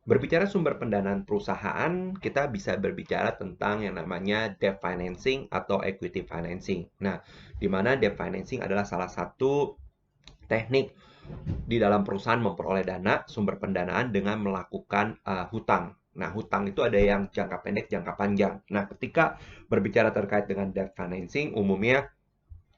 Berbicara sumber pendanaan perusahaan, kita bisa berbicara tentang yang namanya debt financing atau equity financing. Nah, di mana debt financing adalah salah satu teknik di dalam perusahaan memperoleh dana sumber pendanaan dengan melakukan hutang. Nah, hutang itu ada yang jangka pendek, jangka panjang. Nah, ketika berbicara terkait dengan debt financing, umumnya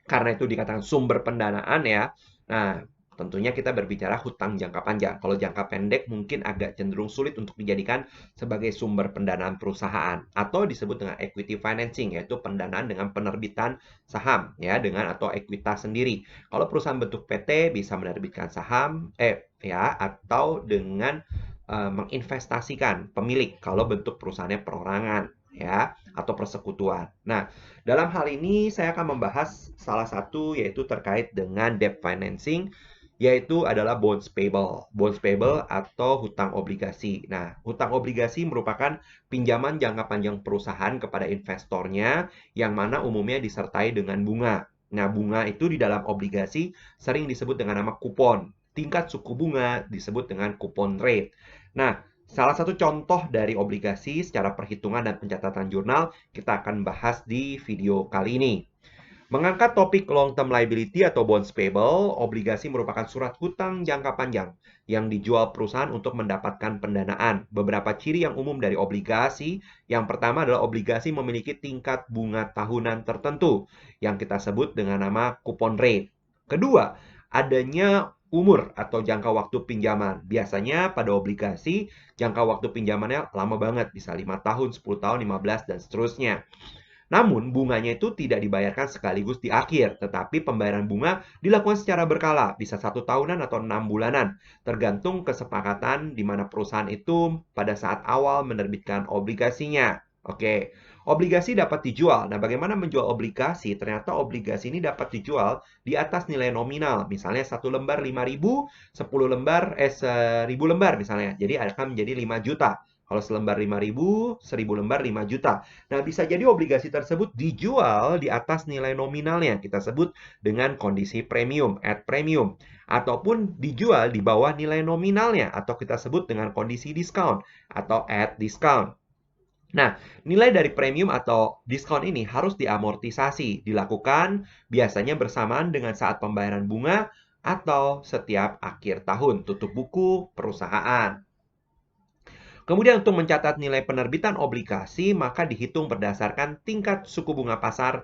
karena itu dikatakan sumber pendanaan ya. Nah, tentunya kita berbicara hutang jangka panjang. Kalau jangka pendek mungkin agak cenderung sulit untuk dijadikan sebagai sumber pendanaan perusahaan atau disebut dengan equity financing yaitu pendanaan dengan penerbitan saham ya dengan atau ekuitas sendiri. Kalau perusahaan bentuk PT bisa menerbitkan saham ya atau dengan menginvestasikan pemilik kalau bentuk perusahaannya perorangan ya atau persekutuan. Nah, dalam hal ini saya akan membahas salah satu yaitu terkait dengan debt financing yaitu adalah bonds payable. Bonds payable atau hutang obligasi. Nah, hutang obligasi merupakan pinjaman jangka panjang perusahaan kepada investornya yang mana umumnya disertai dengan bunga. Nah, bunga itu di dalam obligasi sering disebut dengan nama kupon. Tingkat suku bunga disebut dengan kupon rate. Nah, salah satu contoh dari obligasi secara perhitungan dan pencatatan jurnal kita akan bahas di video kali ini. Mengangkat topik long term liability atau bonds payable, obligasi merupakan surat hutang jangka panjang yang dijual perusahaan untuk mendapatkan pendanaan. Beberapa ciri yang umum dari obligasi, yang pertama adalah obligasi memiliki tingkat bunga tahunan tertentu yang kita sebut dengan nama coupon rate. Kedua, adanya umur atau jangka waktu pinjaman. Biasanya pada obligasi, jangka waktu pinjamannya lama banget, bisa 5 tahun, 10 tahun, 15, dan seterusnya. Namun, bunganya itu tidak dibayarkan sekaligus di akhir, tetapi pembayaran bunga dilakukan secara berkala, bisa 1 tahunan atau 6 bulanan, tergantung kesepakatan di mana perusahaan itu pada saat awal menerbitkan obligasinya. Oke, obligasi dapat dijual. Nah, bagaimana menjual obligasi? Ternyata obligasi ini dapat dijual di atas nilai nominal. Misalnya 1 lembar 5.000, 10 lembar, 1.000 lembar misalnya. Jadi akan menjadi 5 juta. Kalau selembar 5.000, 1.000 lembar 5 juta. Nah, bisa jadi obligasi tersebut dijual di atas nilai nominalnya. Kita sebut dengan kondisi premium, at premium. Ataupun dijual di bawah nilai nominalnya. Atau kita sebut dengan kondisi diskon atau at discount. Nah, nilai dari premium atau diskon ini harus diamortisasi. Dilakukan biasanya bersamaan dengan saat pembayaran bunga atau setiap akhir tahun. Tutup buku perusahaan. Kemudian untuk mencatat nilai penerbitan obligasi, maka dihitung berdasarkan tingkat suku bunga pasar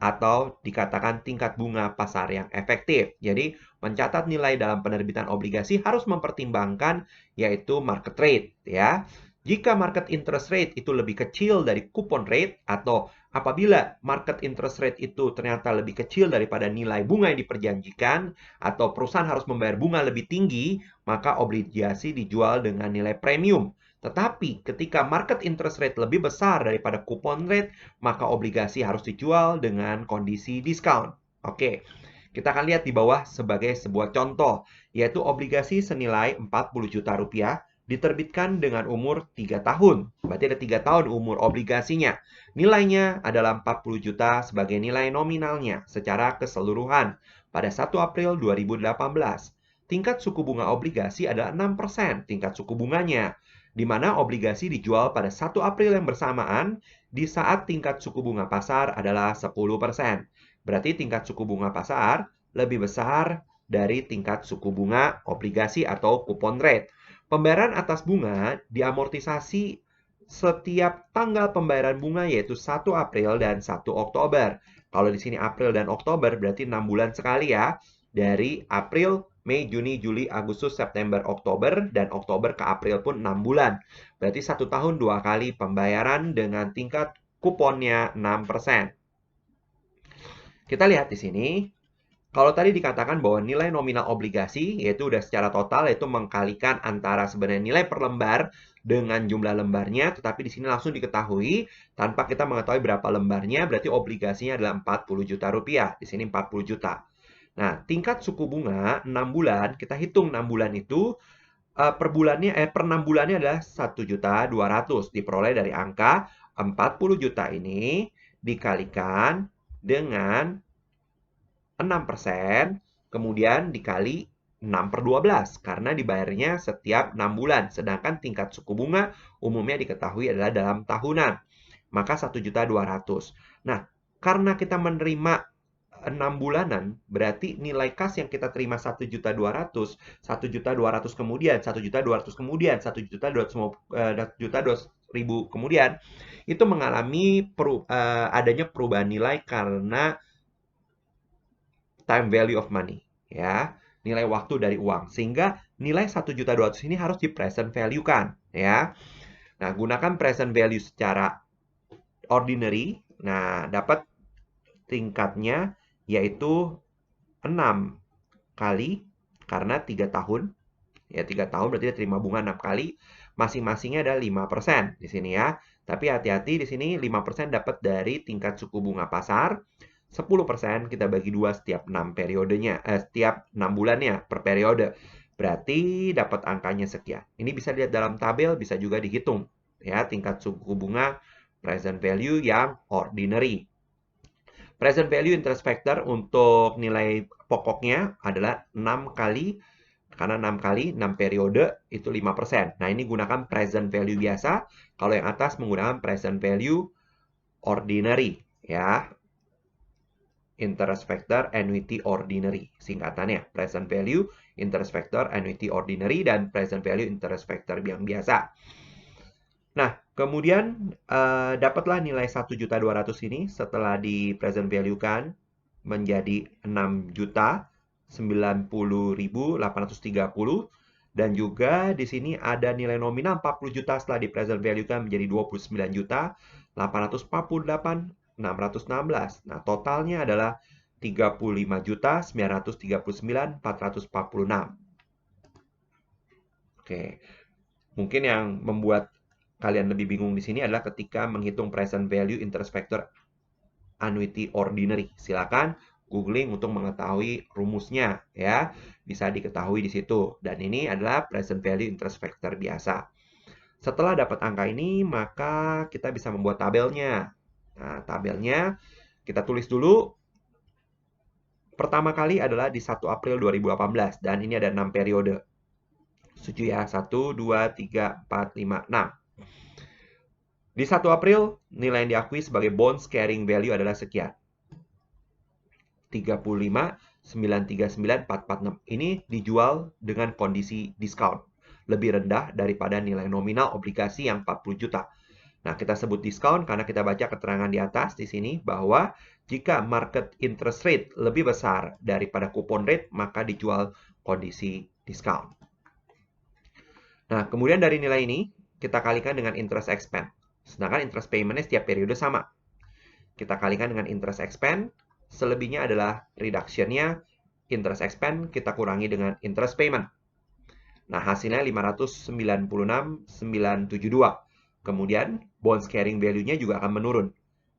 atau dikatakan tingkat bunga pasar yang efektif. Jadi, mencatat nilai dalam penerbitan obligasi harus mempertimbangkan yaitu market rate ya. Jika market interest rate itu lebih kecil dari coupon rate atau apabila market interest rate itu ternyata lebih kecil daripada nilai bunga yang diperjanjikan atau perusahaan harus membayar bunga lebih tinggi, maka obligasi dijual dengan nilai premium. Tetapi ketika market interest rate lebih besar daripada coupon rate, maka obligasi harus dijual dengan kondisi diskon. Oke, kita akan lihat di bawah sebagai sebuah contoh, yaitu obligasi senilai 40 juta rupiah diterbitkan dengan umur 3 tahun. Berarti ada 3 tahun umur obligasinya. Nilainya adalah 40 juta sebagai nilai nominalnya secara keseluruhan pada 1 April 2018. Tingkat suku bunga obligasi adalah 6% tingkat suku bunganya, di mana obligasi dijual pada 1 April yang bersamaan di saat tingkat suku bunga pasar adalah 10%. Berarti tingkat suku bunga pasar lebih besar dari tingkat suku bunga obligasi atau coupon rate. Pembayaran atas bunga diamortisasi setiap tanggal pembayaran bunga yaitu 1 April dan 1 Oktober. Kalau di sini April dan Oktober berarti 6 bulan sekali ya. Dari April, Mei, Juni, Juli, Agustus, September, Oktober, dan Oktober ke April pun 6 bulan. Berarti 1 tahun 2 kali pembayaran dengan tingkat kuponnya 6%. Kita lihat di sini. Kalau tadi dikatakan bahwa nilai nominal obligasi, yaitu udah secara total, yaitu mengkalikan antara sebenarnya nilai per lembar dengan jumlah lembarnya, tetapi di sini langsung diketahui, tanpa kita mengetahui berapa lembarnya, berarti obligasinya adalah 40 juta rupiah. Di sini 40 juta. Nah, tingkat suku bunga 6 bulan, kita hitung 6 bulan itu, per bulannya, per 6 bulannya adalah 1.200.000. Diperoleh dari angka 40 juta ini dikalikan dengan 6%, kemudian dikali 6/12 karena dibayarnya setiap 6 bulan. Sedangkan tingkat suku bunga umumnya diketahui adalah dalam tahunan. Maka 1.200.000. Nah, karena kita menerima 6 bulanan, berarti nilai kas yang kita terima 1.200.000, 1.200.000 kemudian, 1.200.000 kemudian, 1.200.000 kemudian, itu mengalami adanya perubahan nilai karena time value of money, ya, nilai waktu dari uang. Sehingga nilai 1.200.000 ini harus di present value kan, ya. Nah, gunakan present value secara ordinary. Nah, dapat tingkatnya yaitu 6 kali karena 3 tahun. Ya, 3 tahun berarti dia terima bunga 6 kali. Masing-masingnya ada 5% di sini ya. Tapi hati-hati di sini 5% dapat dari tingkat suku bunga pasar. 10% kita bagi 2 setiap 6 periodenya, setiap 6 bulannya per periode. Berarti dapat angkanya sekian. Ini bisa dilihat dalam tabel, bisa juga dihitung. Ya, tingkat suku bunga present value yang ordinary. Present value interest factor untuk nilai pokoknya adalah 6 kali, karena 6 kali, 6 periode, itu 5%. Nah, ini gunakan present value biasa. Kalau yang atas menggunakan present value ordinary, ya. Interest factor annuity ordinary. Singkatannya, present value, interest factor annuity ordinary, dan present value interest factor yang biasa. Nah, kemudian dapatlah nilai 1.200.000 ini setelah di present value kan menjadi 6.090.830 dan juga di sini ada nilai nominal 40 juta setelah di present value kan menjadi 29.848.616. Nah, totalnya adalah 35.939.446. Oke. Mungkin yang membuat kalian lebih bingung di sini adalah ketika menghitung present value interest factor annuity ordinary. Silakan googling untuk mengetahui rumusnya ya. Bisa diketahui di situ. Dan ini adalah present value interest factor biasa. Setelah dapat angka ini, maka kita bisa membuat tabelnya. Nah, tabelnya kita tulis dulu. Pertama kali adalah di 1 April 2018 dan ini ada 6 periode. Setuju ya? 1, 2, 3, 4, 5, 6. Di 1 April, nilai yang diakui sebagai bonds carrying value adalah sekian. 35.939.446. Ini dijual dengan kondisi diskon. Lebih rendah daripada nilai nominal obligasi yang 40 juta. Nah, kita sebut diskon karena kita baca keterangan di atas di sini bahwa jika market interest rate lebih besar daripada coupon rate, maka dijual kondisi diskon. Nah, kemudian dari nilai ini, kita kalikan dengan interest expense. Sedangkan interest payment-nya setiap periode sama. Kita kalikan dengan interest expense, selebihnya adalah reduction-nya. Interest expense kita kurangi dengan interest payment. Nah, hasilnya 596.972. Kemudian, bonds carrying value-nya juga akan menurun.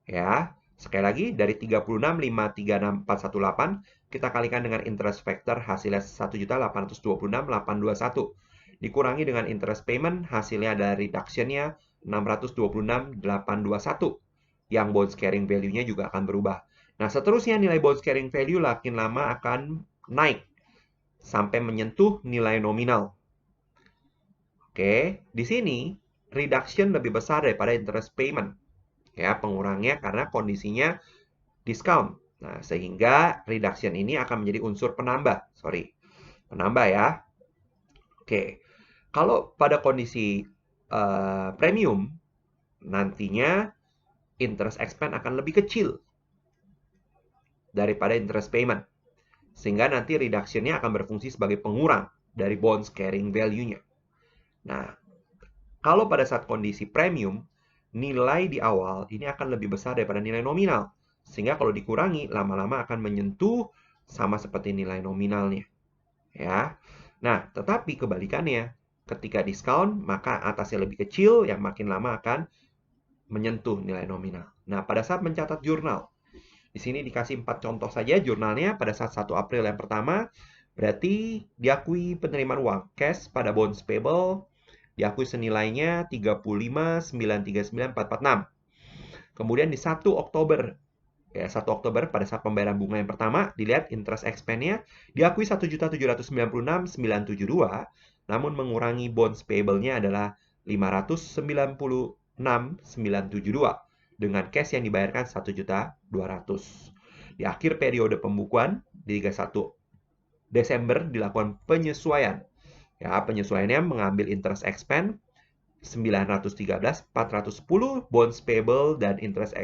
Ya, sekali lagi, dari 36.536.418, kita kalikan dengan interest factor, hasilnya 1.826.821. Dikurangi dengan interest payment, hasilnya adalah reduction-nya 626.821. Yang bonds carrying value-nya juga akan berubah. Nah, seterusnya nilai bonds carrying value makin lama akan naik sampai menyentuh nilai nominal. Oke, di sini reduction lebih besar daripada interest payment. Ya, pengurangnya karena kondisinya diskon. Nah, sehingga reduction ini akan menjadi unsur penambah. Penambah ya. Oke, kalau pada kondisi premium, nantinya interest expense akan lebih kecil daripada interest payment. Sehingga nanti reduction-nya akan berfungsi sebagai pengurang dari bonds carrying value-nya. Nah, kalau pada saat kondisi premium, nilai di awal ini akan lebih besar daripada nilai nominal. Sehingga kalau dikurangi, lama-lama akan menyentuh sama seperti nilai nominalnya. Ya. Nah, tetapi kebalikannya, ketika diskon, maka atasnya lebih kecil, yang makin lama akan menyentuh nilai nominal. Nah, pada saat mencatat jurnal, di sini dikasih 4 contoh saja jurnalnya pada saat 1 April yang pertama, berarti diakui penerimaan uang cash pada bonds payable, diakui senilainya 35.939.446. Kemudian di 1 Oktober Ya, 1 Oktober pada saat pembayaran bunga yang pertama, dilihat interest expense-nya diakui 1.796.972, namun mengurangi bonds payable-nya adalah 596.972 dengan cash yang dibayarkan 1.200.000. Di akhir periode pembukuan di 31 Desember dilakukan penyesuaian. Ya, penyesuaiannya mengambil interest expense 913, 410 bonds payable dan interest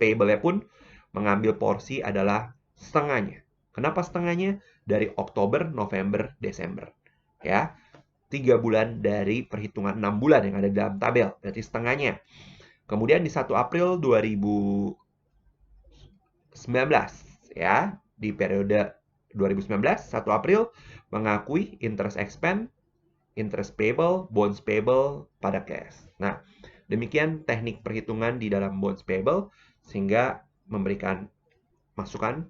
payable-nya pun mengambil porsi adalah setengahnya. Kenapa setengahnya? Dari Oktober, November, Desember. Ya, 3 bulan dari perhitungan 6 bulan yang ada di dalam tabel. Berarti setengahnya. Kemudian di 1 April 2019, ya, di periode 2019, 1 April mengakui interest expense, interest payable, bonds payable pada cash. Nah, demikian teknik perhitungan di dalam bonds payable sehingga memberikan masukan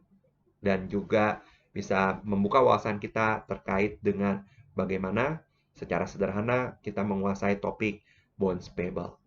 dan juga bisa membuka wawasan kita terkait dengan bagaimana secara sederhana kita menguasai topik bonds payable.